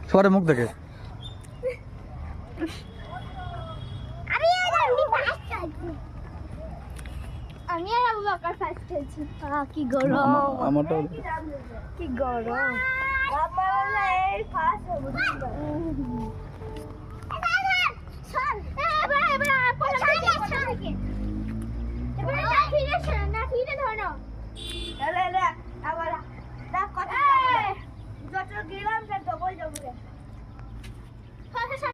সবার মুখ দেখে আমি আর আবু বকর ফার্স্ট হয়েছি। কি গরম, আমারটা কি গরম। আমার এই ফার্স্ট হবে।